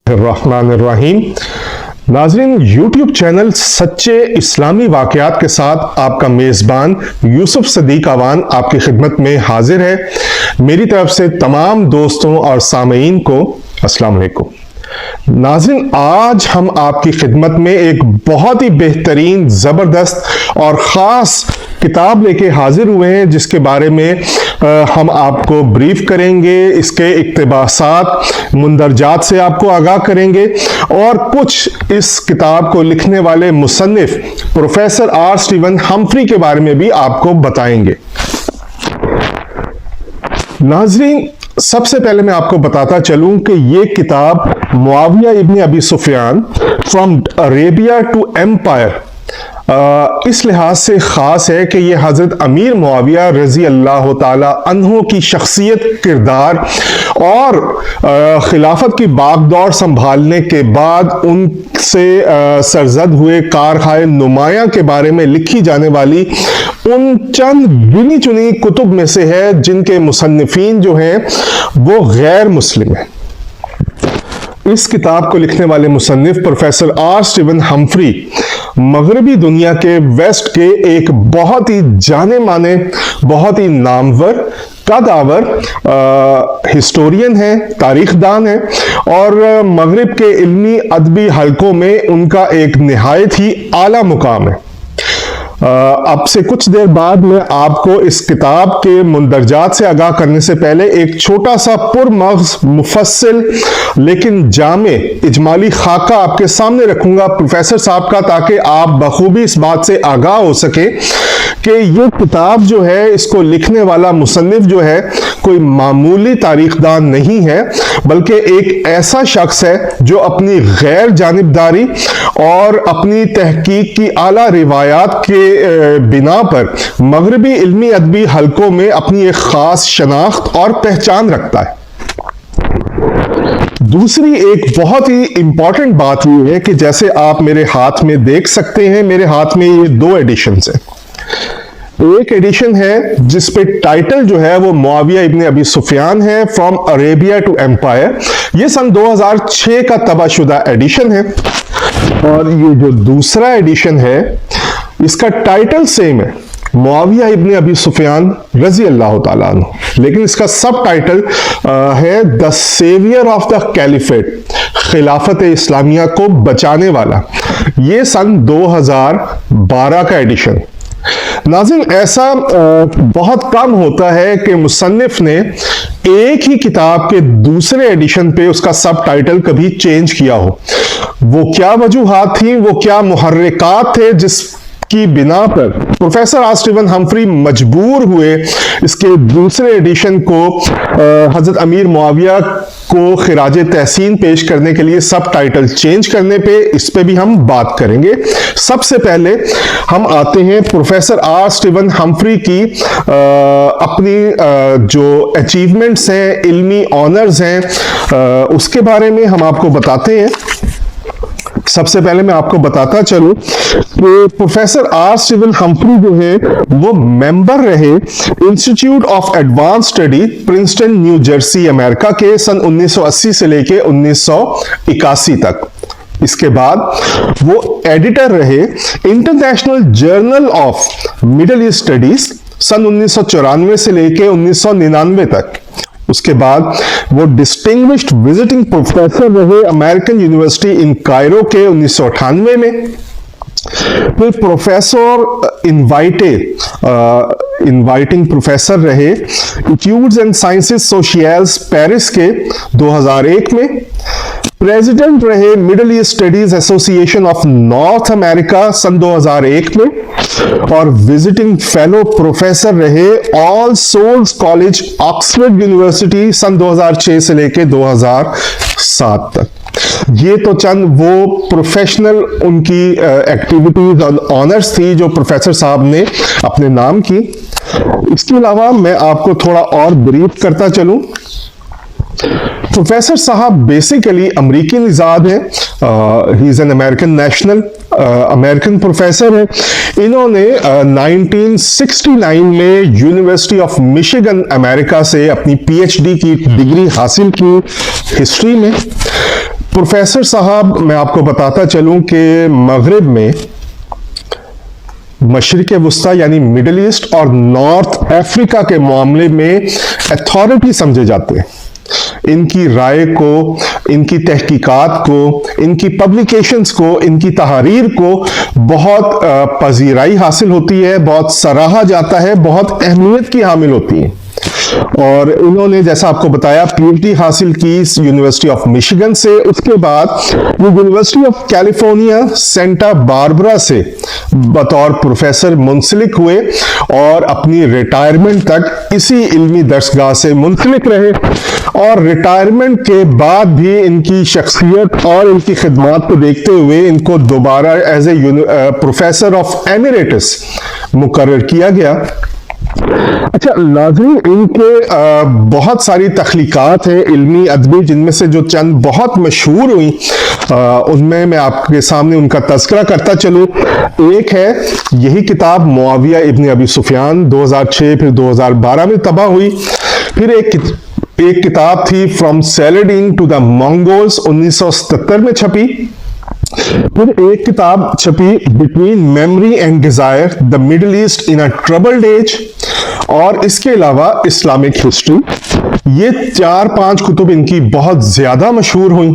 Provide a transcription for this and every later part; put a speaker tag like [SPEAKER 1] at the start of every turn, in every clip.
[SPEAKER 1] الرحمن الرحیم۔ ناظرین، یوٹیوب چینل سچے اسلامی واقعات کے ساتھ آپ کا میزبان یوسف صدیق اعوان آپ کی خدمت میں حاضر ہے۔ میری طرف سے تمام دوستوں اور سامعین کو السلام علیکم۔ ناظرین، آج ہم آپ کی خدمت میں ایک بہت ہی بہترین، زبردست اور خاص کتاب لے کے حاضر ہوئے ہیں، جس کے بارے میں ہم آپ کو بریف کریں گے، اس کے اقتباسات، مندرجات سے آپ کو آگاہ کریں گے اور کچھ اس کتاب کو لکھنے والے مصنف پروفیسر آر سٹیون ہمفری کے بارے میں بھی آپ کو بتائیں گے۔ ناظرین، سب سے پہلے میں آپ کو بتاتا چلوں کہ یہ کتاب معاویہ ابن ابی سفیان فرام عربیہ ٹو ایمپائر اس لحاظ سے خاص ہے کہ یہ حضرت امیر معاویہ رضی اللہ تعالی عنہ کی شخصیت، کردار اور خلافت کی باغ سنبھالنے کے بعد ان سے سرزد ہوئے کارخانہ نمایاں کے بارے میں لکھی جانے والی ان چند گنی چنی کتب میں سے ہے جن کے مصنفین جو ہیں وہ غیر مسلم ہیں۔ اس کتاب کو لکھنے والے مصنف پروفیسر آر سٹیون ہمفری مغربی دنیا کے ویسٹ کے ایک بہت ہی جانے مانے، بہت ہی نامور، قدآور ہسٹورین ہیں، تاریخ دان ہیں اور مغرب کے علمی ادبی حلقوں میں ان کا ایک نہایت ہی اعلیٰ مقام ہے۔ اب سے کچھ دیر بعد میں آپ کو اس کتاب کے مندرجات سے آگاہ کرنے سے پہلے ایک چھوٹا سا پرمغز، مفصل لیکن جامع اجمالی خاکہ آپ کے سامنے رکھوں گا پروفیسر صاحب کا، تاکہ آپ بخوبی اس بات سے آگاہ ہو سکے کہ یہ کتاب جو ہے، اس کو لکھنے والا مصنف جو ہے کوئی معمولی تاریخ دان نہیں ہے، بلکہ ایک ایسا شخص ہے جو اپنی غیر جانبداری اور اپنی تحقیق کی اعلیٰ روایات کے بنا پر مغربی علمی ادبی حلقوں میں اپنی ایک خاص شناخت اور پہچان رکھتا ہے۔ دوسری ایک بہت ہی امپورٹنٹ بات یہ ہے کہ جیسے آپ میرے ہاتھ میں دیکھ سکتے ہیں، میرے ہاتھ میں یہ دو ایڈیشنز ہیں۔ ایک ایڈیشن ہے جس پہ ٹائٹل جو ہے وہ معاویہ ابن ابی سفیان ہے، فرام عربیہ ٹو ایمپائر۔ یہ سن 2006 کا طبع شدہ ایڈیشن ہے، اور یہ جو دوسرا ایڈیشن ہے اس کا ٹائٹل سیم ہے، معاویہ ابن ابی سفیان رضی اللہ تعالیٰ عنہ، لیکن اس کا سب ٹائٹل ہے دا سیویئر آف دا کیلیفیٹ، خلافت اسلامیہ کو بچانے والا۔ یہ سن 2012 کا ایڈیشن۔ ناظرین، ایسا بہت کم ہوتا ہے کہ مصنف نے ایک ہی کتاب کے دوسرے ایڈیشن پہ اس کا سب ٹائٹل کبھی چینج کیا ہو۔ وہ کیا وجوہات تھیں، وہ کیا محرکات تھے جس کی بنا پر پروفیسر آر سٹیون ہمفری مجبور ہوئے اس کے دوسرے ایڈیشن کو حضرت امیر معاویہ کو خراج تحسین پیش کرنے کے لیے سب ٹائٹل چینج کرنے پہ، اس پہ بھی ہم بات کریں گے۔ سب سے پہلے ہم آتے ہیں پروفیسر آر سٹیون ہمفری کی اپنی جو اچیومنٹس ہیں، علمی آنرز ہیں، اس کے بارے میں ہم آپ کو بتاتے ہیں۔ سب سے پہلے میں آپ کو بتاتا چلوں کہ پروفیسر آر سٹیون ہمفری جو ہے وہ ممبر رہے institute of advance study, Princeton, New Jersey, امریکہ کے سن 1980 سے لے کے 1981 تک۔ اس کے بعد وہ ایڈیٹر رہے international journal of Middle East studies سن 1994 سے لے کے 1999 تک۔ اس کے بعد وہ ڈسٹنگوشڈ وزٹنگ پروفیسر رہے امریکن یونیورسٹی ان کائرو کے 1998 میں۔ پھر پروفیسر انوائٹنگ پروفیسر رہے ایٹیوڈز اینڈ سائنسز سوشیلز پیرس کے 2001 میں۔ پریزیڈنٹ رہے مڈل ایسٹ اسٹڈیز ایسوسی ایشن آف نارتھ امریکہ سن 2001 میں، اور وزٹنگ فیلو پروفیسر رہے آل سولز کالج آکسفورڈ یونیورسٹی سن 2006 سے لے کے 2007 تک۔ یہ تو چند وہ پروفیشنل ان کی ایکٹیویٹیز اور آنرز تھی جو پروفیسر صاحب نے اپنے نام کی۔ اس کے علاوہ میں آپ کو تھوڑا اور بریف کرتا چلوں۔ پروفیسر صاحب بیسیکلی امریکی نژاد ہیں، he is an American national, American professor ہیں۔ انہوں نے 1969 میں یونیورسٹی آف مشیگن امریکہ سے اپنی پی ایچ ڈی کی ڈگری حاصل کی ہسٹری میں۔ प्रोफेसर साहब, मैं आपको बताता चलूं कि मगरिब में मशरिक वस्ता यानी मिडिल ईस्ट और नॉर्थ अफ्रीका के मामले में अथॉरिटी समझे जाते हैं। इनकी राय को, इनकी तहकीकात को, इनकी पब्लिकेशंस को, इनकी तहरीर को बहुत पजीराई हासिल होती है, बहुत सराहा जाता है, बहुत अहमियत की हामिल होती है। और इन्होंने जैसा आपको बताया पीएचडी हासिल की यूनिवर्सिटी ऑफ मिशिगन से, उसके बाद वो university of California Santa Barbara से बतौर प्रोफेसर मुंसलिक हुए और अपनी रिटायरमेंट तक इसी इल्मी दरसगाह से मुंसलिक रहे। और रिटायरमेंट के बाद भी इनकी शख्सियत और इनकी खिदमात को देखते हुए इनको दोबारा as a professor of emeritus मुकर्रर किया गया। अच्छा नाज़रीन, इनके बहुत सारी तख्लीकात हैं इल्मी अदबी, जिनमें से जो चंद बहुत मशहूर हुई उनमें मैं आपके सामने उनका तज़किरा करता चलूँ। एक है यही किताब मुआविया इब्न अबी सुफियान 2006 फिर 2012 में तबाह हुई। फिर एक किताब थी from Saladin to the Mongols 1977 में छपी। फिर एक किताब छपी between memory and desire the Middle East in a troubled age, और इसके अलावा इस्लामिक हिस्ट्री। ये 4-5 कुतुब इनकी बहुत ज्यादा मशहूर हुई।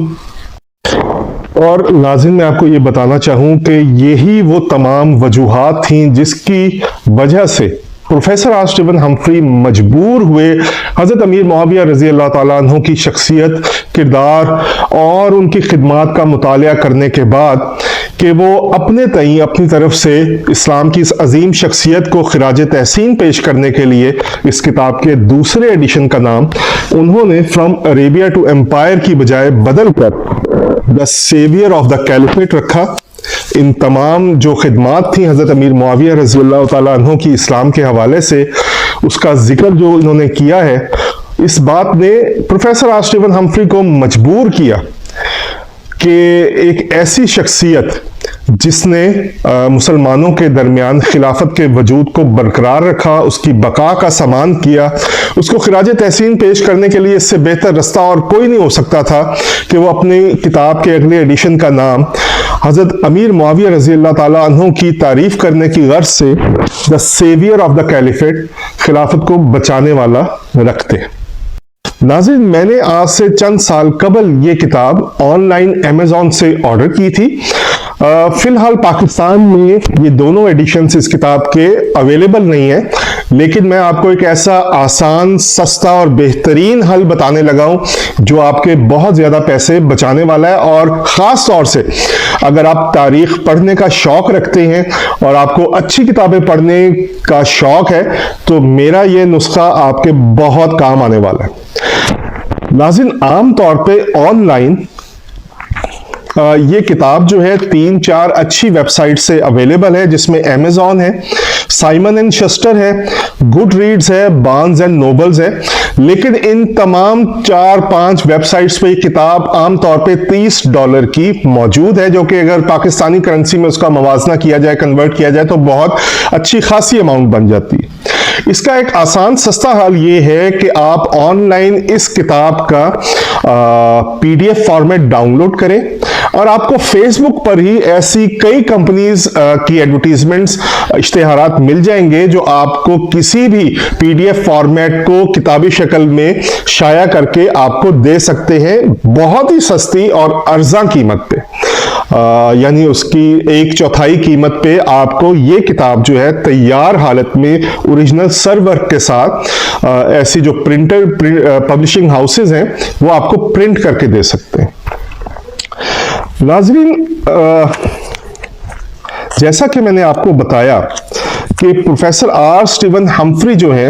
[SPEAKER 1] और नाज़रीन, मैं आपको ये बताना चाहूं कि यही वो तमाम वजूहात थीं जिसकी वजह से प्रोफेसर आर स्टीवन हम्फ्री मजबूर हुए हजरत अमीर मुआविया रजी अल्लाह ताला अन्हु की शख्सियत, किरदार और उनकी खिदमात का मुतालिया करने के बाद कि वो अपने तई अपनी तरफ से इस्लाम की इस अजीम शख्सियत को खिराज तहसीन पेश करने के लिए इस किताब के दूसरे एडिशन का नाम उन्होंने फ्रॉम अरेबिया टू एम्पायर की बजाय बदल कर the saviour of the caliphate रखा। इन तमाम जो खिदमात थी हजरत अमीर मुआविया रज़ी अल्लाह ताला अन्हु की इस्लाम के हवाले से, उसका जिक्र जो इन्होंने किया है, इस बात ने प्रोफेसर आर स्टीवन हम्फ्री को मजबूर किया कि एक ऐसी शख्सियत जिसने मुसलमानों के दरमियान खिलाफत के वजूद को बरकरार रखा, उसकी बका का सामान किया, उसको खिराज तहसीन पेश करने के लिए इससे बेहतर रास्ता और कोई नहीं हो सकता था कि वो अपनी किताब के अगले एडिशन का नाम हजरत अमीर मुआविया रजी अल्लाह ताला अन्हु की तारीफ करने की गर्ज से the saviour of the caliphate, खिलाफत को बचाने वाला, रखते। नाज़रीन, मैंने आज से चंद साल कबल ये किताब ऑनलाइन अमेज़ॉन से ऑर्डर की थी। फिलहाल पाकिस्तान में ये दोनों एडिशंस इस किताब के अवेलेबल नहीं है, लेकिन मैं आपको एक ऐसा आसान, सस्ता और बेहतरीन हल बताने लगा हूं जो आपके बहुत ज़्यादा पैसे बचाने वाला है। और ख़ास तौर से अगर आप तारीख़ पढ़ने का शौक़ रखते हैं और आपको अच्छी किताबें पढ़ने का शौक़ है तो मेरा ये नुस्खा आपके बहुत काम आने वाला है। नाज़रीन, आम तौर पे ऑनलाइन ये किताब जो है 3-4 अच्छी वेबसाइट से अवेलेबल है, जिसमें अमेज़ॉन है, साइमन एंड शस्टर है, गुड रीड्स है, बार्न्स एंड नोबल्स है। लेकिन इन तमाम 4-5 वेबसाइट्स पे ये किताब आमतौर पे $30 की मौजूद है, जो कि अगर पाकिस्तानी करेंसी में उसका मवाजना किया जाए, कन्वर्ट किया जाए तो बहुत अच्छी खासी अमाउंट बन जाती है। इसका एक आसान सस्ता हल ये है कि आप ऑनलाइन इस किताब का PDF फॉर्मेट डाउनलोड करें, और आपको फेसबुक पर ही ऐसी कई कंपनीज की एडवर्टीजमेंट्स, इश्तिहारात मिल जाएंगे जो आपको किसी भी PDF फॉर्मेट को किताबी शक्ल में शाया करके आपको दे सकते हैं बहुत ही सस्ती और अर्जा कीमत पे। यानी उसकी 1/4 कीमत पे आपको ये किताब जो है तैयार हालत में ओरिजिनल सरवर्क के साथ ऐसी जो प्रिंटर पब्लिशिंग हाउसेज हैं वो आपको प्रिंट करके दे सकते हैं। नाज़रीन, जैसा कि मैंने आपको बताया कि प्रोफेसर आर स्टीवन हम्फ्री जो है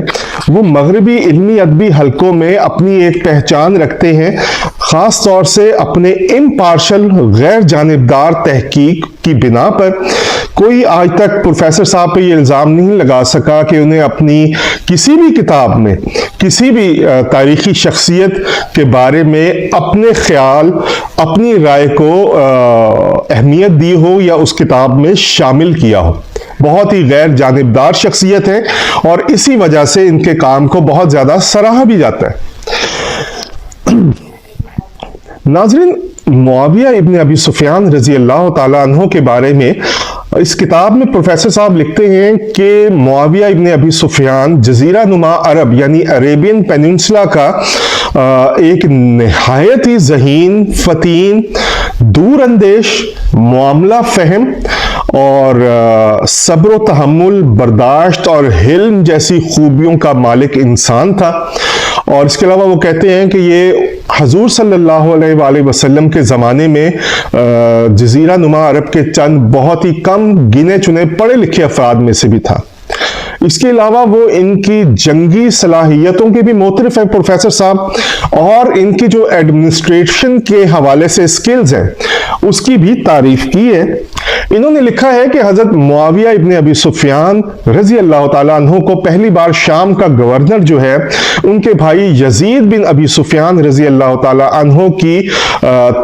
[SPEAKER 1] वो मगरबी इल्मी अदबी हलकों में अपनी एक पहचान रखते हैं, खास तौर से अपने इम्पार्शल गैर जानिबदार तहकीक की बिना पर। कोई आज तक प्रोफेसर साहब पे ये इल्ज़ाम नहीं लगा सका कि उन्हें अपनी किसी भी किताब में किसी भी तारीखी शख्सियत के बारे में अपने ख्याल, अपनी राय को अहमियत दी हो या उस किताब में शामिल किया हो। बहुत ही गैर जानिबदार शख्सियत है और इसी वजह से इनके काम को बहुत ज्यादा सराहा भी जाता है। नाज़रीन, मुआविया इब्न अबी सुफियान रजी अल्लाह ताला अन्हो के बारे में इस किताब में प्रोफेसर साहब लिखते हैं कि मुआविया इब्न अबी सुफियान जजीरा नुमा अरब यानी अरेबियन पेनिनसुला का एक नहायत ही ज़हीन, फतीन, दूर अंदेश, मामला फहम और सब्र व तहम्मुल, बर्दाश्त और हिल्म जैसी खूबियों का मालिक इंसान था। और इसके अलावा वो कहते हैं कि ये हजूर सल्लल्लाहु अलैहि वसल्लम के ज़माने में जजीरा नुमा अरब के चंद बहुत ही कम गिने चुने पढ़े लिखे अफराद में से भी था। इसके अलावा वो इनकी जंगी सलाहियतों के भी मोतरफ हैं प्रोफेसर साहब, और इनकी जो एडमिनिस्ट्रेशन के हवाले से स्किल्स हैं उसकी भी तारीफ की है। इन्होंने लिखा है कि हजरत मुआविया इब्न अबी सुफियान रजी अल्लाह ताला अन्हो को पहली बार शाम का गवर्नर जो है उनके भाई यजीद बिन अबी सुफियान रजी अल्लाह ताला अन्हो की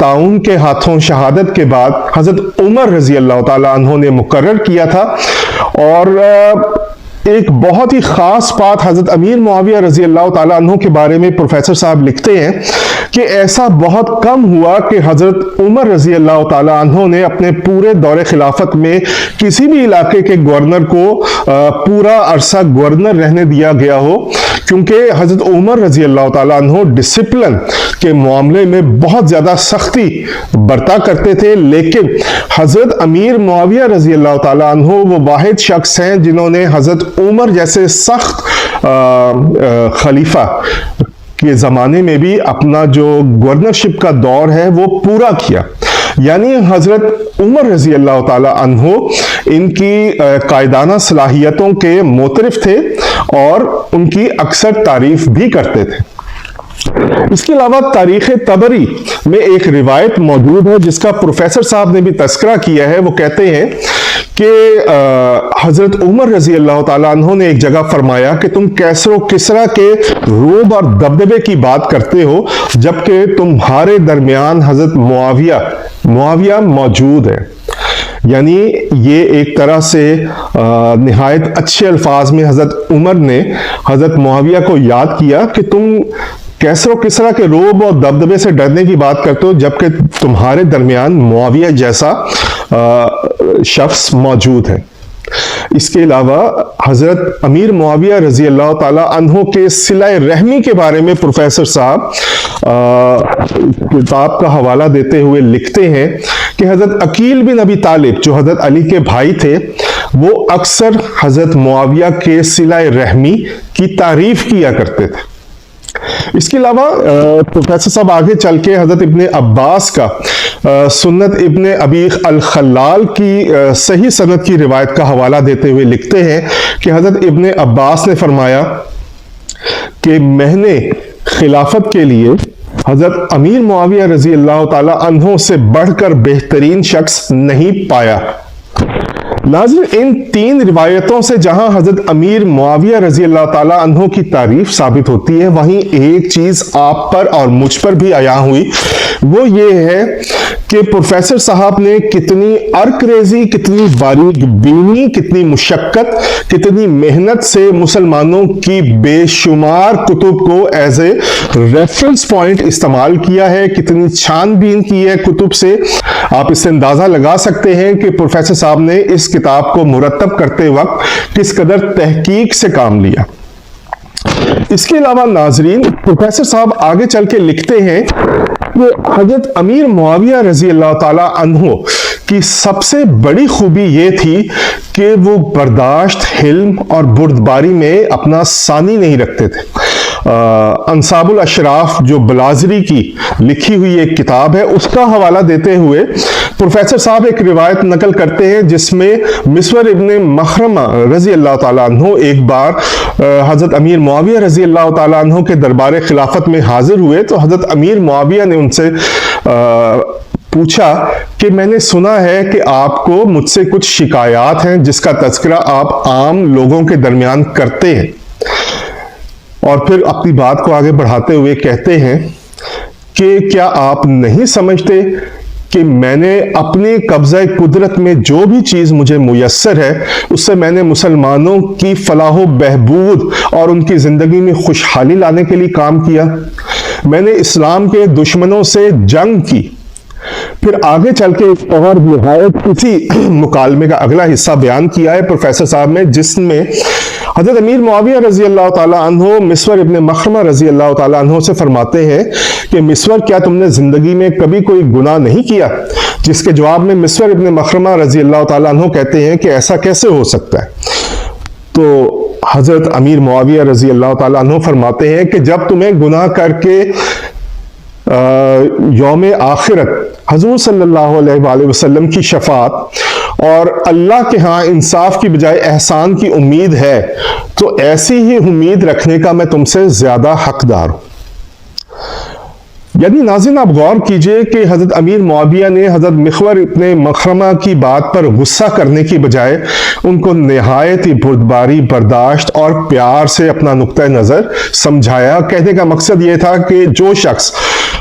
[SPEAKER 1] ताउन के हाथों शहादत के बाद हजरत उमर रजी अल्लाह ताला अन्हो ने मुकर्रर किया था। और एक बहुत ही खास बात हजरत अमीर मुआविया रजी अल्लाह ताला अन्हो के बारे में प्रोफेसर साहब लिखते हैं कि ऐसा बहुत कम हुआ कि हजरत उमर रजी अल्लाह ताला अन्हो ने अपने पूरे दौरे खिलाफत में किसी भी इलाके के गवर्नर को पूरा अरसा गवर्नर रहने दिया गया हो, क्योंकि हजरत उमर रजी अल्लाह ताला अन्हो डिसिप्लिन के मामले में बहुत ज्यादा सख्ती बरता करते थे। लेकिन हजरत अमीर मुआविया रजी अल्लाह ताला अन्हो वो वाहिद शख्स हैं जिन्होंने हजरत उमर जैसे सख्त खलीफा के ज़माने में भी अपना जो गवर्नरशिप का दौर है वो पूरा किया। यानी हज़रत उमर रज़ी अल्लाह ताला अन्हो इनकी कायदाना सलाहियतों के मोतरफ थे और उनकी अक्सर तारीफ भी करते थे। इसके अलावा तारीख़ तबरी में एक रिवायत मौजूद है जिसका प्रोफेसर साहब ने भी तस्करा किया है। वो कहते हैं कि हजरत उमर रजी अल्लाह ताला अन्हो ने एक जगह फरमाया कि तुम कैसरो किसरा के रोब और दबदबे की बात करते हो जबकि तुम्हारे दरमियान हजरत मुआविया मौजूद है। यानी ये एक तरह से निहायत अच्छे अल्फाज में हजरत उमर ने हजरत मुआविया को याद किया कि तुम कैसरो किसरा के रोब और दबदबे से डरने की बात करते हो जबकि तुम्हारे दरमियान मुआविया जैसा शख्स मौजूद है। इसके अलावा हजरत अमीर मुआविया रजी अल्लाह ताला अन्हो के सिलाए रहमी के बारे में प्रोफेसर साहब किताब का हवाला देते हुए लिखते हैं कि हजरत अकील बिन अबी तालिब जो हजरत अली के भाई थे वो अक्सर हजरत मुआविया के सिलाए रहमी की तारीफ किया करते थे। इसके अलावा प्रोफेसर साहब आगे चल के हजरत इब्ने अब्बास का सुन्नत इब्ने अबी अल खल्लाल की सही सनद की रिवायत का हवाला देते हुए लिखते हैं कि हजरत इब्ने अब्बास ने फरमाया कि मैंने खिलाफत के लिए हजरत अमीर मुआविया रजी अल्लाह ताला अन्हो से बढ़कर बेहतरीन शख्स नहीं पाया। नाज़रीन, इन तीन रिवायतों से जहां हजरत अमीर मुआविया रजी अल्लाह ताला अन्हो की तारीफ साबित होती है, वहीं एक चीज आप पर और मुझ पर भी आया हुई, वो ये है कि प्रोफेसर साहब ने कितनी अर्करेजी, कितनी बारीक बीनी, कितनी मुशक्कत, कितनी मेहनत से मुसलमानों की बेशुमार कुतुब को एज ए रेफरेंस पॉइंट इस्तेमाल किया है, कितनी छानबीन की है कुतुब से। आप इससे अंदाजा लगा सकते हैं कि प्रोफेसर साहब ने इस किताब को मुरतब करते वक्त किस कदर तहकीक से काम लिया। इसके अलावा नाजरीन, प्रोफेसर साहब आगे चल के लिखते हैं कि हजरत अमीर मुआविया रजी अल्लाह ताला अन्हो की सबसे बड़ी खूबी ये थी कि वो बर्दाश्त, हिल्म और बुर्दबारी में अपना सानी नहीं रखते थे। अंसाबुल अशराफ जो बलाजरी की लिखी हुई एक किताब है उसका हवाला देते हुए प्रोफेसर साहब एक रिवायत नकल करते हैं जिसमें मिसवर इब्ने मखरमा रजी अल्लाह ताला अन्हो एक बार हजरत अमीर मुआविया रजी अल्लाह ताला अन्हो के दरबार खिलाफत में हाजिर हुए तो हजरत अमीर मुआविया ने उनसे पूछा कि मैंने सुना है कि आपको मुझसे कुछ शिकायत हैं जिसका तज़किरा आप आम लोगों के दरमियान करते हैं। और फिर अपनी बात को आगे बढ़ाते हुए कहते हैं कि क्या आप नहीं समझते कि मैंने अपनी कब्ज़ा कुदरत में जो भी चीज़ मुझे मुयस्सर है उससे मैंने मुसलमानों की फलाह बहबूद और उनकी ज़िंदगी में खुशहाली लाने के लिए काम किया। میں نے اسلام کے دشمنوں سے جنگ کی. پھر آگے چل کے ایک اور نہایت اسی مکالمے کا اگلا حصہ بیان کیا ہے پروفیسر صاحب نے، جس میں حضرت امیر معاویہ رضی اللہ تعالیٰ عنہ مسور ابن مخرمہ رضی اللہ تعالیٰ عنہ سے فرماتے ہیں کہ مسور کیا تم نے زندگی میں کبھی کوئی گناہ نہیں کیا؟ جس کے جواب میں مسور ابن مخرمہ رضی اللہ تعالیٰ عنہ کہتے ہیں کہ ایسا کیسے ہو سکتا ہے؟ تو حضرت امیر معاویہ رضی اللہ تعالیٰ عنہ فرماتے ہیں کہ جب تمہیں گناہ کر کے یوم آخرت حضور صلی اللہ علیہ وآلہ وسلم کی شفاعت اور اللہ کے ہاں انصاف کی بجائے احسان کی امید ہے، تو ایسی ہی امید رکھنے کا میں تم سے زیادہ حقدار ہوں. یعنی ناظرین آپ غور کیجئے کہ حضرت امیر معاویہ نے حضرت مسور ابن مخرمہ کی بات پر غصہ کرنے کی بجائے ان کو نہایت ہی بردباری، برداشت اور پیار سے اپنا نقطہ نظر سمجھایا. کہنے کا مقصد یہ تھا کہ جو شخص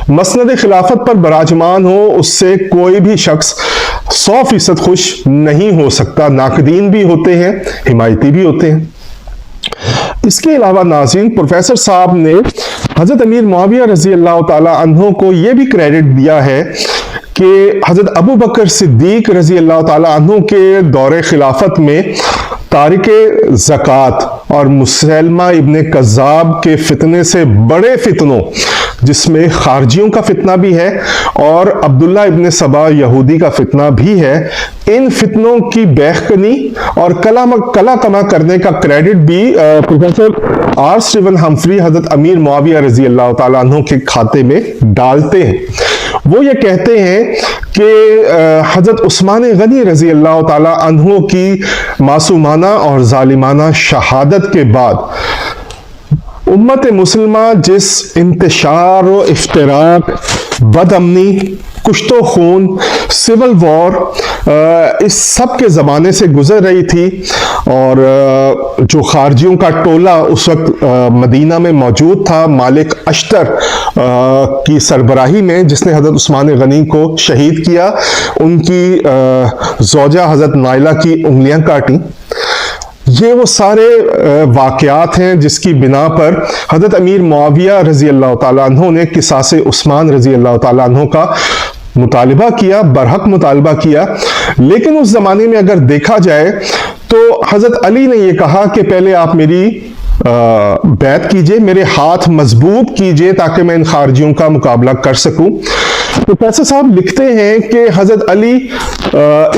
[SPEAKER 1] مسند خلافت پر براجمان ہو اس سے کوئی بھی شخص 100% خوش نہیں ہو سکتا. ناقدین بھی ہوتے ہیں، حمایتی بھی ہوتے ہیں. اس کے علاوہ ناظرین پروفیسر صاحب نے حضرت امیر معاویہ رضی اللہ تعالی عنہ کو یہ بھی کریڈٹ دیا ہے کہ حضرت ابو بکر صدیق رضی اللہ تعالی عنہ کے دور خلافت میں تارک زکوٰۃ اور مسلمہ ابن کذاب کے فتنے سے بڑے فتنوں، جس میں خارجیوں کا فتنہ بھی ہے اور عبداللہ ابن سبا یہودی کا فتنہ بھی ہے، ان فتنوں کی بیخ کنی اور کلا کما کرنے کا کریڈٹ بھی پروفیسر آر سٹیون ہمفری حضرت امیر معاویہ رضی اللہ تعالیٰ عنہ کے کھاتے میں ڈالتے ہیں. وہ یہ کہتے ہیں کہ حضرت عثمان غنی رضی اللہ تعالیٰ عنہ کی معصومانہ اور ظالمانہ شہادت کے بعد امت مسلمہ جس انتشار و افتراق، بد امنی، کشت و خون، سول وار اس سب کے زمانے سے گزر رہی تھی، اور جو خارجیوں کا ٹولہ اس وقت مدینہ میں موجود تھا مالک اشتر کی سربراہی میں، جس نے حضرت عثمان غنی کو شہید کیا، ان کی زوجہ حضرت نائلہ کی انگلیاں کاٹیں. یہ وہ سارے واقعات ہیں جس کی بنا پر حضرت امیر معاویہ رضی اللہ تعالیٰ عنہ نے قصاص عثمان رضی اللہ تعالیٰ عنہ کا مطالبہ کیا، برحق مطالبہ کیا. لیکن اس زمانے میں اگر دیکھا جائے تو حضرت علی نے یہ کہا کہ پہلے آپ میری بیعت کیجئے، میرے ہاتھ مضبوط کیجئے تاکہ میں ان خارجیوں کا مقابلہ کر سکوں. پروفیسر صاحب لکھتے ہیں کہ حضرت علی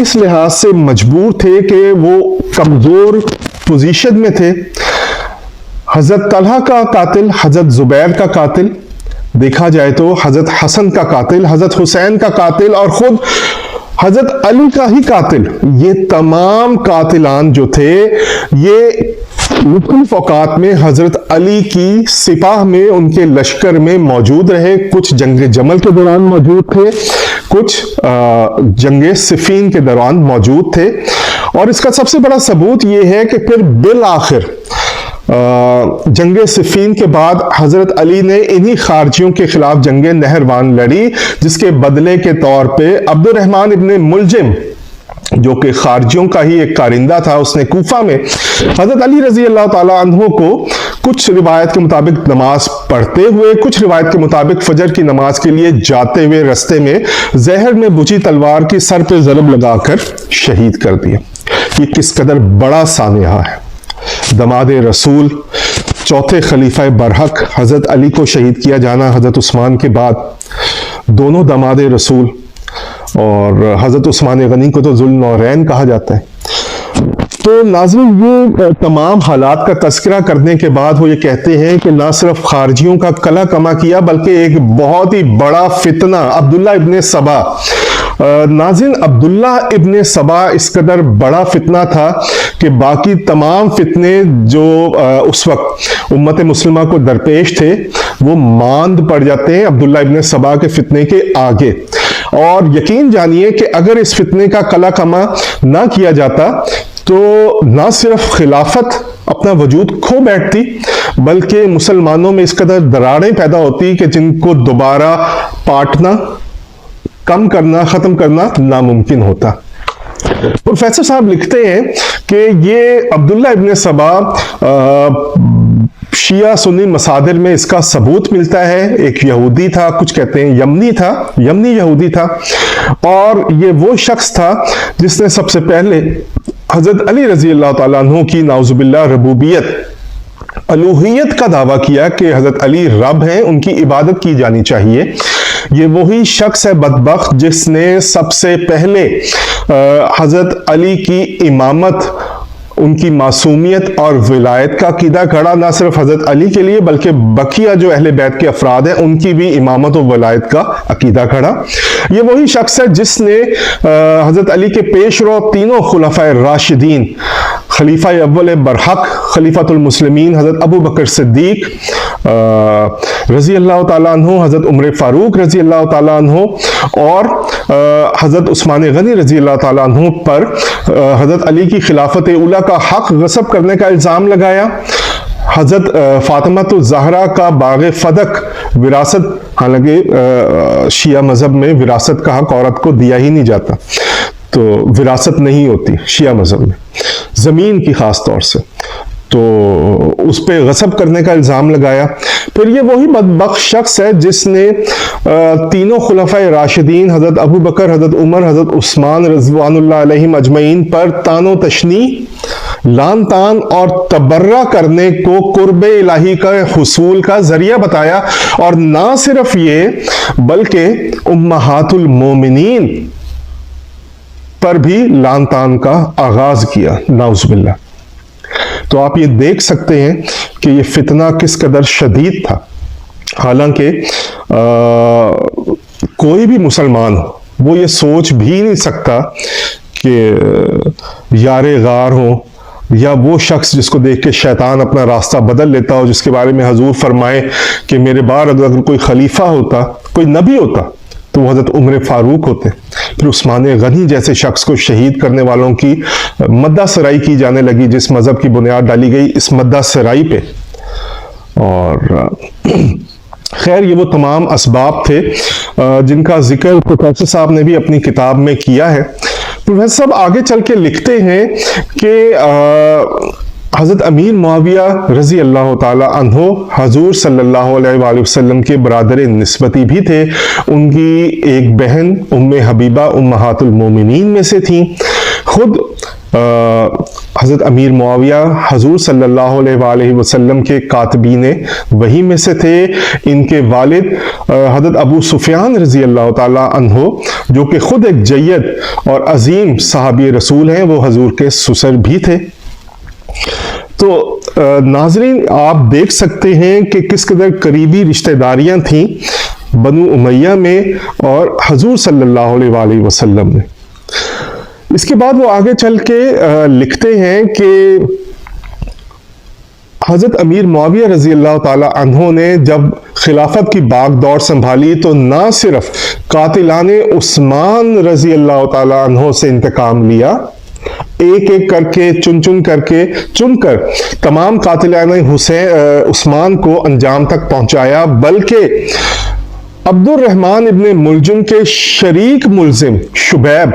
[SPEAKER 1] اس لحاظ سے مجبور تھے کہ وہ کمزور پوزیشن میں تھے. حضرت طلحہ کا قاتل، حضرت زبیر کا قاتل، دیکھا جائے تو حضرت حسن کا قاتل، حضرت حسین کا قاتل اور خود حضرت علی کا ہی قاتل، یہ تمام قاتلان جو تھے یہ مختلف اوقات میں حضرت علی کی سپاہ میں، ان کے لشکر میں موجود رہے. کچھ جنگ جمل کے دوران موجود تھے، کچھ جنگ صفین کے دوران موجود تھے. اور اس کا سب سے بڑا ثبوت یہ ہے کہ پھر بالآخر جنگ صفین کے بعد حضرت علی نے انہی خارجیوں کے خلاف جنگ نہروان لڑی، جس کے بدلے کے طور پہ عبد الرحمن ابن ملجم، جو کہ خارجیوں کا ہی ایک کارندہ تھا، اس نے کوفہ میں حضرت علی رضی اللہ تعالیٰ عنہ کو کچھ روایت کے مطابق نماز پڑھتے ہوئے، کچھ روایت کے مطابق فجر کی نماز کے لیے جاتے ہوئے رستے میں زہر میں بجھی تلوار کی سر پہ ضرب لگا کر شہید کر دیا. یہ کس قدر بڑا سانحہ ہے. دماد رسول، چوتھے خلیفہ برحق حضرت علی کو شہید کیا جانا حضرت عثمان کے بعد، دونوں دماد رسول، اور حضرت عثمان غنی کو تو ذو النورین کہا جاتا ہے. تو ناظرین یہ تمام حالات کا تذکرہ کرنے کے بعد وہ یہ کہتے ہیں کہ نہ صرف خارجیوں کا کلا کما کیا بلکہ ایک بہت ہی بڑا فتنہ عبداللہ ابن سبا. ناظرین عبداللہ ابن سبا اس قدر بڑا فتنہ تھا کہ باقی تمام فتنے جو اس وقت امت مسلمہ کو درپیش تھے وہ ماند پڑ جاتے ہیں عبداللہ ابن سبا کے فتنے کے آگے. اور یقین جانیے کہ اگر اس فتنے کا کلا کما نہ کیا جاتا تو نہ صرف خلافت اپنا وجود کھو بیٹھتی بلکہ مسلمانوں میں اس قدر دراڑیں پیدا ہوتی کہ جن کو دوبارہ پاٹنا، کم کرنا، ختم کرنا ناممکن ہوتا. پروفیسر صاحب لکھتے ہیں کہ یہ عبداللہ ابن سبا شیعہ سنی مصادر میں اس کا ثبوت ملتا ہے. ایک یہودی تھا, کچھ کہتے ہیں یمنی یہودی تھا, اور یہ وہ شخص تھا جس نے سب سے پہلے حضرت علی رضی اللہ تعالیٰ عنہ کی نعوذ باللہ ربوبیت, الوہیت کا دعویٰ کیا کہ حضرت علی رب ہیں, ان کی عبادت کی جانی چاہیے. یہ وہی شخص ہے بدبخت جس نے سب سے پہلے حضرت علی کی امامت, ان کی معصومیت اور ولایت کا عقیدہ کھڑا, نہ صرف حضرت علی کے لیے بلکہ بقیہ جو اہل بیت کے افراد ہیں ان کی بھی امامت و ولایت کا عقیدہ کھڑا. یہ وہی شخص ہے جس نے حضرت علی کے پیش رو تینوں خلفائے راشدین, خلیفہ اول برحق خلیفۃ المسلمین حضرت ابو بکر صدیق رضی اللہ تعالیٰ عنہ, حضرت عمر فاروق رضی اللہ تعالیٰ عنہ اور حضرت عثمان غنی رضی اللہ تعالیٰ عنہ پر حضرت علی کی خلافت اولیٰ کا حق غصب کرنے کا الزام لگایا. حضرت فاطمہ الزہرا کا باغ فدق وراثت, حالانکہ شیعہ مذہب میں وراثت کا حق عورت کو دیا ہی نہیں جاتا, تو وراثت نہیں ہوتی شیعہ مذہب میں, زمین کی خاص طور سے, تو اس پہ غصب کرنے کا الزام لگایا. پھر یہ وہی بدبخت شخص ہے جس نے تینوں خلفائے راشدین حضرت ابو بکر, حضرت عمر, حضرت عثمان رضوان اللہ علیہم اجمعین پر تان و تشنی, لان تان اور تبرہ کرنے کو قرب الہی کا حصول کا ذریعہ بتایا, اور نہ صرف یہ بلکہ امہات المومنین پر بھی لان تان کا آغاز کیا, نعوذ باللہ. تو آپ یہ دیکھ سکتے ہیں کہ یہ فتنہ کس قدر شدید تھا. حالانکہ کوئی بھی مسلمان ہو وہ یہ سوچ بھی نہیں سکتا کہ یار غار ہو, یا وہ شخص جس کو دیکھ کے شیطان اپنا راستہ بدل لیتا ہو, جس کے بارے میں حضور فرمائے کہ میرے بعد اگر کوئی خلیفہ ہوتا, کوئی نبی ہوتا, تو وہ حضرت عمر فاروق ہوتے. پھر عثمان غنی جیسے شخص کو شہید کرنے والوں کی مدہ سرائی کی جانے لگی, جس مذہب کی بنیاد ڈالی گئی اس مدہ سرائی پہ. اور خیر یہ وہ تمام اسباب تھے جن کا ذکر پروفیسر صاحب نے بھی اپنی کتاب میں کیا ہے. پروفیسر صاحب آگے چل کے لکھتے ہیں کہ حضرت امیر معاویہ رضی اللہ تعالی عنہ حضور صلی اللہ علیہ وآلہ وسلم کے برادر نسبتی بھی تھے. ان کی ایک بہن ام حبیبہ امہات المومنین میں سے تھیں. خود حضرت امیر معاویہ حضور صلی اللہ علیہ وآلہ وسلم کے کاتبین وحی میں سے تھے. ان کے والد حضرت ابو سفیان رضی اللہ تعالی عنہ جو کہ خود ایک جید اور عظیم صحابی رسول ہیں, وہ حضور کے سسر بھی تھے. تو ناظرین آپ دیکھ سکتے ہیں کہ کس قدر قریبی رشتہ داریاں تھیں بنو امیہ میں اور حضور صلی اللہ علیہ وآلہ وسلم میں. اس کے بعد وہ آگے چل کے لکھتے ہیں کہ حضرت امیر معاویہ رضی اللہ تعالی عنہ نے جب خلافت کی باغ دور سنبھالی تو نہ صرف قاتلان عثمان رضی اللہ تعالی عنہ سے انتقام لیا, ایک ایک کر کے چن کر تمام قاتلان عثمان کو انجام تک پہنچایا, بلکہ عبد الرحمن ابن ملجم کے شریک ملزم شبیب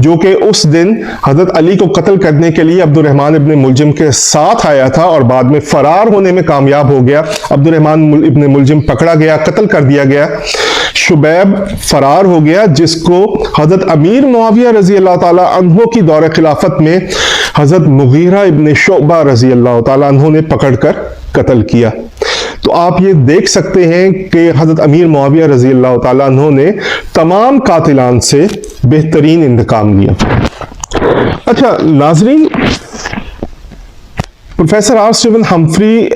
[SPEAKER 1] جو کہ اس دن حضرت علی کو قتل کرنے کے لیے عبد الرحمن ابن ملجم کے ساتھ آیا تھا اور بعد میں فرار ہونے میں کامیاب ہو گیا. عبد الرحمن ابن ملجم پکڑا گیا, قتل کر دیا گیا, شبیب فرار ہو گیا, جس کو حضرت امیر معاویہ رضی اللہ تعالی عنہ کی دور خلافت میں حضرت مغیرہ ابن شعبہ رضی اللہ تعالی عنہ نے پکڑ کر قتل کیا. تو آپ یہ دیکھ سکتے ہیں کہ حضرت امیر معاویہ رضی اللہ تعالیٰ عنہ نے تمام قاتلان سے بہترین انتقام لیا. اچھا ناظرین, پروفیسر آر اسٹیون ہمفری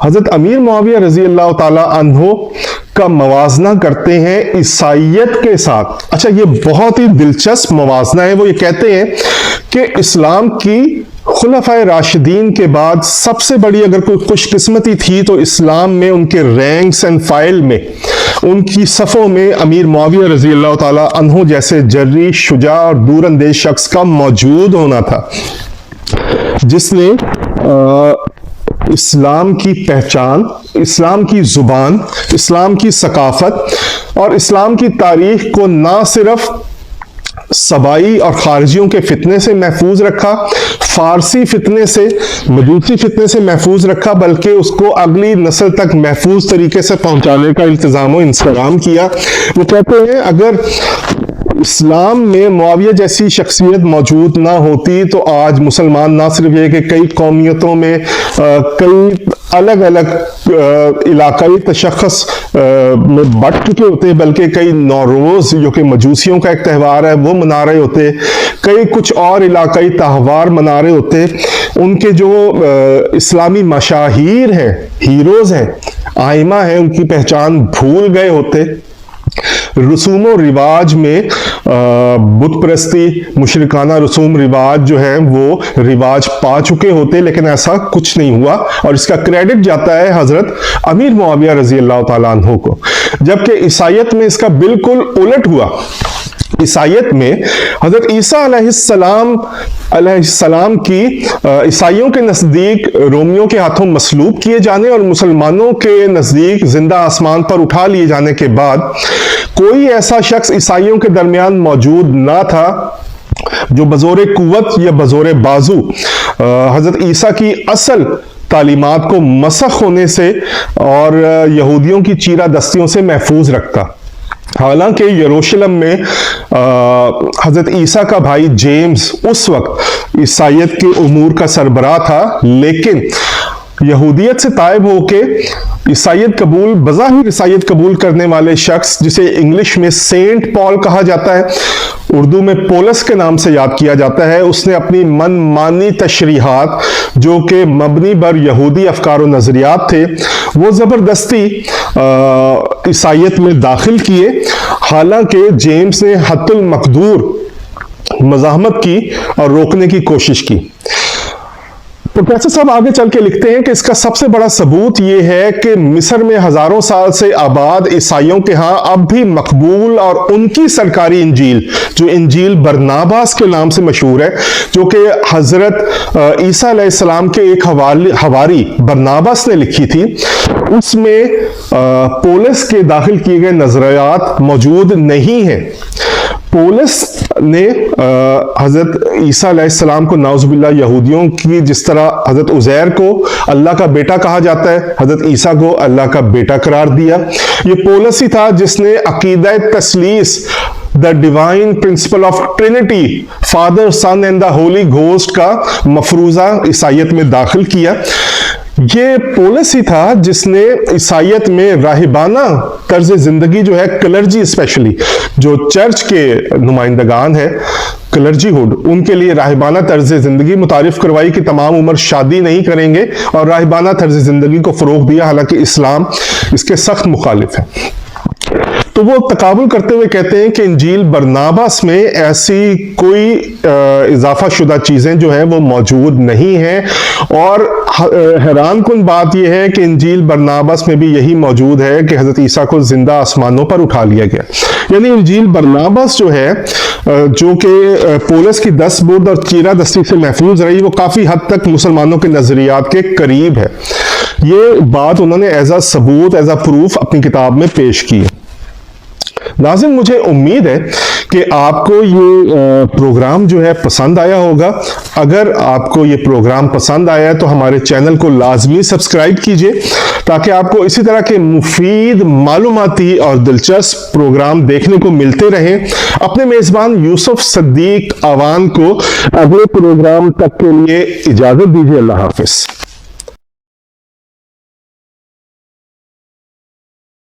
[SPEAKER 1] حضرت امیر معاویہ رضی اللہ تعالیٰ عنہ کا موازنہ کرتے ہیں عیسائیت کے ساتھ. اچھا یہ بہت ہی دلچسپ موازنہ ہے. وہ یہ کہتے ہیں کہ اسلام کی خلفائے راشدین کے بعد سب سے بڑی اگر کوئی خوش قسمتی تھی تو اسلام میں ان کے رینکس اینڈ فائل میں, ان کی صفوں میں امیر معاویہ رضی اللہ تعالی عنہ جیسے جری, شجاع اور دور اندیش شخص کا موجود ہونا تھا, جس نے اسلام کی پہچان, اسلام کی زبان, اسلام کی ثقافت اور اسلام کی تاریخ کو نہ صرف सबाई और खारजियों के फितने से महफूज रखा, फारसी फितने से, मजूसी फितने से महफूज रखा, बल्कि उसको अगली नस्ल तक महफूज तरीके से पहुंचाने का इंतजाम और इंतजाम किया। वो कहते हैं अगर इस्लाम में मुआविया जैसी शख्सियत मौजूद ना होती तो आज मुसलमान ना सिर्फ ये कि कई कौमियतों में कई अलग अलग इलाकाई तशख़्ख़ुस में बट चुके होते, बल्कि कई नौरोज़ जो कि मजूसियों का एक त्यौहार है वो मना रहे होते, कई कुछ और इलाकाई त्यौहार मना रहे होते। उनके जो इस्लामी मशाहीर हैं, हीरोज़ हैं, आइमा हैं, उनकी पहचान भूल गए होते। रसूम और रिवाज में बुत परस्ती, मुशरिकाना रसूम रिवाज जो है वो रिवाज पा चुके होते, लेकिन ऐसा कुछ नहीं हुआ और इसका क्रेडिट जाता है हजरत अमीर मुआविया रजी अल्लाह ताला अन्हु को। जबकि ईसाइयत में इसका बिल्कुल उलट हुआ। ईसाइयत में हजरत ईसा अलैहिस्सलाम की ईसाइयों के नज़दीक रोमियों के हाथों मसलूब किए जाने और मुसलमानों के नज़दीक जिंदा आसमान पर उठा लिए जाने के बाद कोई ऐसा शख्स ईसाइयों के दरमियान मौजूद ना था जो बज़ोरे कुव्वत या बज़ोरे बाजू हजरत ईसा की असल तालीमात को मसख होने से और यहूदियों की चीरा दस्तियों से महफूज रखता। हालांकि यरूशलेम में हजरत ईसा का भाई जेम्स उस वक्त ईसाइयत के उमूर का सरबराह था, लेकिन यहूदियत से तायब होके ईसाइयत कबूल, बज़ाहिर ईसाइयत कबूल करने वाले शख्स, जिसे इंग्लिश में सेंट पॉल कहा जाता है, उर्दू में पोलस के नाम से याद किया जाता है, उसने अपनी मनमानी तशरीहात जो कि मबनी बर यहूदी अफकार व नज़रियात थे वो ज़बरदस्ती ईसाइयत में दाखिल किए। हालांकि जेम्स ने हत्तुल मकदूर मज़ाहमत की और रोकने की कोशिश की। प्रोफेसर साहब आगे चल के लिखते हैं कि इसका सबसे बड़ा सबूत यह है कि मिस्र में हजारों साल से आबाद ईसाइयों के यहाँ अब भी मकबूल और उनकी सरकारी इंजील, जो इंजील बरनाबास के नाम से मशहूर है, जो कि हजरत ईसा अलैहिस्सलाम के एक हवारी बरनाबास ने लिखी थी, उसमें पोलस के दाखिल किए गए नजरियात मौजूद नहीं है। पोलस ने हजरत ईसा अलैहिस्सलाम को नाउज़ुबिल्लाह यहूदियों की जिस तरह हजरत उज़ैर को अल्लाह का बेटा कहा जाता है, हजरत ईसा को अल्लाह का बेटा करार दिया। ये पोलस ही था जिसने अकीदा तस्लीस, the divine principle of trinity, father son and the holy ghost का मफरूजा ईसाइयत में दाखिल किया। ये पोलस ही था जिसने ईसाइयत में राहिबाना तर्ज जिंदगी जो है, क्लर्जी स्पेशली जो चर्च के नुमाइंदगान है, क्लर्जीहुड, उनके लिए राहिबाना तर्ज जिंदगी मुतारिफ करवाई कि तमाम उम्र शादी नहीं करेंगे और राहिबाना तर्ज जिंदगी को फरोग दिया, हालांकि इस्लाम इसके सख्त मुखालिफ है। तो वो तकाबुल करते हुए कहते हैं कि इंजील बरनाबास में ऐसी कोई इजाफा शुदा चीज़ें जो हैं वो मौजूद नहीं हैं। और हैरान कुन बात यह है कि इंजील बरनाबास में भी यही मौजूद है कि हज़रत ईसा को जिंदा आसमानों पर उठा लिया गया। यानी इंजील बरनाबास जो है, जो कि पोलस की 10 बुर्द और चीरा दस्ती से महफूज रही, वो काफ़ी हद तक मुसलमानों के नज़रियात के करीब है। ये बात उन्होंने एज अ सबूत, एज अ प्रूफ अपनी किताब में पेश की। नाज़रीन, मुझे उम्मीद है कि आपको ये प्रोग्राम जो है पसंद आया होगा। अगर आपको ये प्रोग्राम पसंद आया तो हमारे चैनल को लाजमी सब्सक्राइब कीजिए ताकि आपको इसी तरह के मुफीद, मालूमाती और दिलचस्प प्रोग्राम देखने को मिलते रहें। अपने मेज़बान यूसुफ सद्दीक अवान को अगले प्रोग्राम तक के लिए इजाज़त दीजिए। अल्लाह हाफ़िज़।